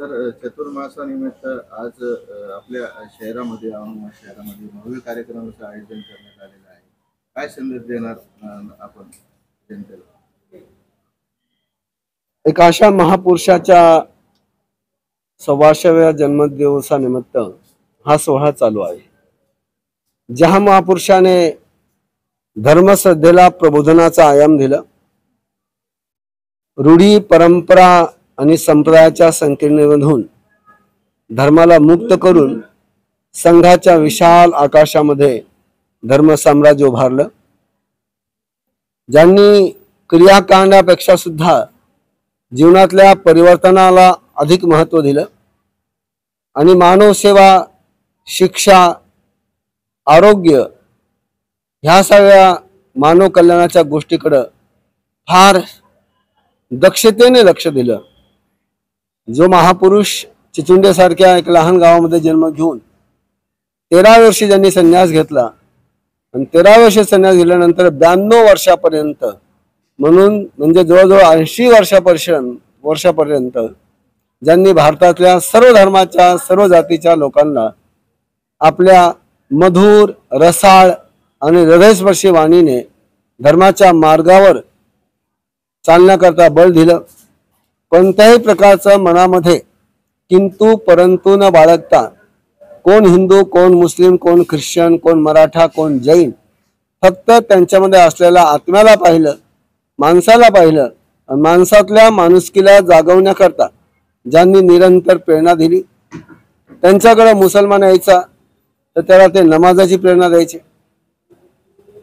तर चतुर्मासानिमित्त आज आपल्या शहरामध्ये औरंगाबाद शहरामध्ये भव्य कार्यक्रमाचं आयोजन करण्यात आलेलं आहे. काय संदेश देणार आपण जनतेला? एक अशा महापुरुषाच्या 100व्या जन्मदिवसानिमित्त हा सोहळा चालू आहे. ज्या महापुरुषाने धर्मश्रद्धेला प्रबोधनाचा आयाम दिला, रूढी परंपरा आणि संप्रदायाच्या संकीर्णतेमधून धर्माला मुक्त करून संघाच्या विशाल आकाशामध्ये धर्मसाम्राज्य उभारलं, ज्यांनी क्रियाकांडापेक्षा सुद्धा जीवनातल्या परिवर्तनाला अधिक महत्त्व दिलं आणि मानव सेवा, शिक्षा, आरोग्य ह्या सगळ्या मानव कल्याणाच्या गोष्टीकडे फार दक्षतेने लक्ष दिलं. जो महापुरुष चिचुंडेसारख्या एक लहान गावामध्ये जन्म घेऊन 13 वर्षी ज्यांनी संन्यास घेतला आणि 13 वर्षी संन्यास घेतल्यानंतर 92 वर्षापर्यंत म्हणजे जवळजवळ 80 वर्षापर्यंत ज्यांनी भारतातल्या सर्व धर्माच्या सर्व जातीच्या लोकांना आपल्या मधुर, रसाळ आणि हृदयस्पर्शी वाणीने धर्माच्या मार्गावर चालण्याकरता बळ दिलं. कोणत्याही प्रकारचं मनामध्ये किंतु परंतु न बाळगता कोण हिंदू, कोण मुस्लिम, कोण ख्रिश्चन, कोण मराठा, कोण जैन, फक्त त्यांच्यामध्ये असलेल्या आत्म्याला पाहिलं, माणसाला पाहिलं आणि माणसातल्या माणुसकीला जागवण्याकरता ज्यांनी निरंतर प्रेरणा दिली. त्यांच्याकडे मुसलमान यायचा तर त्याला ते नमाजाची प्रेरणा द्यायचे,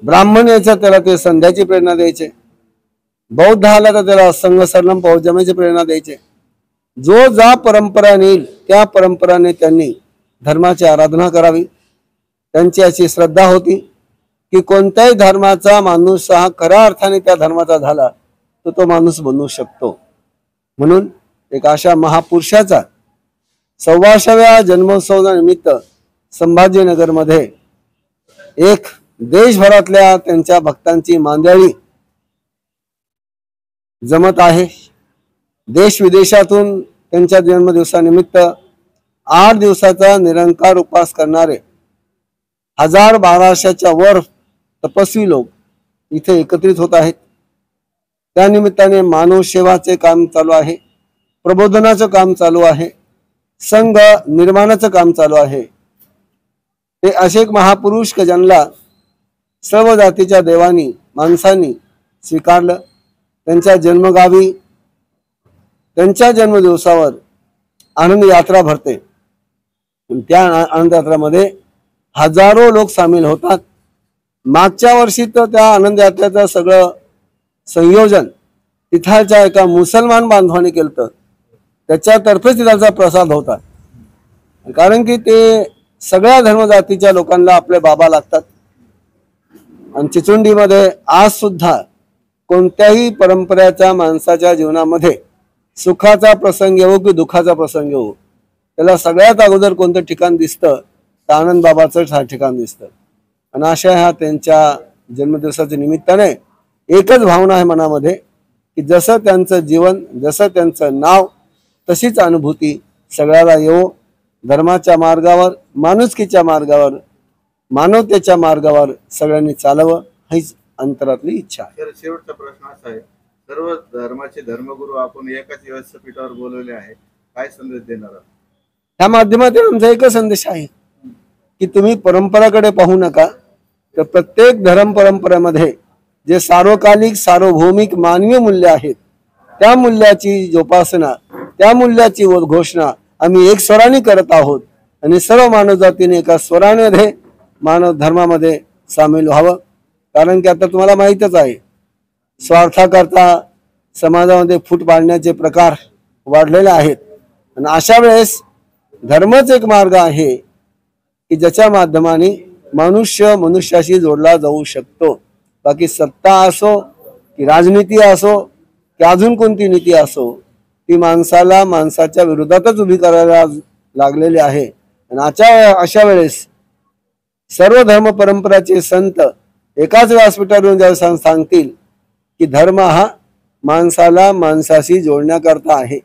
ब्राह्मण यायचा त्याला ते संध्याची प्रेरणा द्यायचे, बौद्ध आला तर त्याला संघ सरलम पौजमाची प्रेरणा द्यायचे. जो ज्या परंपरा नेईल त्या परंपराने त्यांनी धर्माची आराधना करावी. त्यांची अशी श्रद्धा होती की कोणत्याही धर्माचा माणूस हा खऱ्या अर्थाने त्या धर्माचा झाला तर तो माणूस बनू शकतो. म्हणून एक अशा महापुरुषाचा 100व्या जन्मोत्सवानिमित्त संभाजीनगरमध्ये एक देशभरातल्या त्यांच्या भक्तांची मांदियाळी जमत आहे. देश विदेशातून त्यांच्या जन्मदिवसानिमित्त 8 दिवसाचा निरंकार उपवास करणारे 1000-1200च्या वर तपस्वी लोक इथे एकत्रित होत आहेत. त्यानिमित्ताने मानव सेवाचे काम चालू आहे, प्रबोधनाचं काम चालू आहे, संघ निर्माणाचं काम चालू आहे. ते असे एक महापुरुष की ज्यांना सर्व जातीच्या देवांनी माणसांनी स्वीकारलं. त्यांच्या जन्मगावी त्यांच्या जन्मदिवसावर आनंद यात्रा भरते. त्या आनंद यात्रामध्ये हजारो लोक सामील होतात. मागच्या वर्षी तर त्या आनंद यात्रेचं सगळं संयोजन तिथालच्या एका मुसलमान बांधवाने केलं, त्याच्यातर्फे तिथालचा प्रसाद होता. कारण की ते सगळ्या धर्मजातीच्या लोकांना आपले बाबा लागतात. आणि चिचुंडीमध्ये आज सुद्धा कोणत्याही परंपरेच्या माणसाच्या जीवनामध्ये सुखाचा प्रसंग येऊ की दुःखाचा प्रसंग येऊ, त्याला सगळ्यात अगोदर कोणतं ठिकाण दिसतं तर आनंद बाबाचं ठिकाण दिसतं. आणि अशा ह्या त्यांच्या जन्मदिवसाच्या निमित्ताने एकच भावना आहे मनामध्ये की जसं त्यांचं जीवन, जसं त्यांचं नाव, तशीच अनुभूती सगळ्याला येवो. धर्माच्या मार्गावर, माणुसकीच्या मार्गावर, मानवतेच्या मार्गावर सगळ्यांनी चालवं हीच अंतरातली इच्छा आहे. तर शेवटचा प्रश्न असा आहे, सर्व धर्माचे धर्मगुरू आपण एकाच व्यासपीठावर बोलवले आहे, काय संदेश देणार? ह्या माध्यमातून आमचा एकच संदेश आहे की तुम्ही परंपराकडे पाहू नका, तर प्रत्येक धर्म परंपरेमध्ये जे सार्वकालिक सार्वभौमिक मानवीय मूल्य आहेत त्या मूल्याची जोपासना, त्या मूल्याची घोषणा आम्ही एक स्वराने करत आहोत. आणि सर्व मानवजातीने एका स्वराने मानव धर्मामध्ये सामील व्हावं. कारण की आता तुम्हाला माहीतच आहे, स्वार्थाकरता समाजामध्ये फूट पाडण्याचे प्रकार वाढलेले आहेत. आणि अशा वेळेस धर्मच एक मार्ग आहे की ज्याच्या माध्यमाने मनुष्य मनुष्याशी जोडला जाऊ शकतो. बाकी सत्ता असो की राजनीती असो की अजून कोणती नीती असो, ती माणसाला माणसाच्या विरोधातच उभी करायला लागलेली आहे. आणि अशा वेळेस सर्व धर्म परंपराचे संत एकाच व्यासपीठावरून ज्या सांगतील की धर्म हा माणसाला माणसाशी जोडण्याकरता आहे.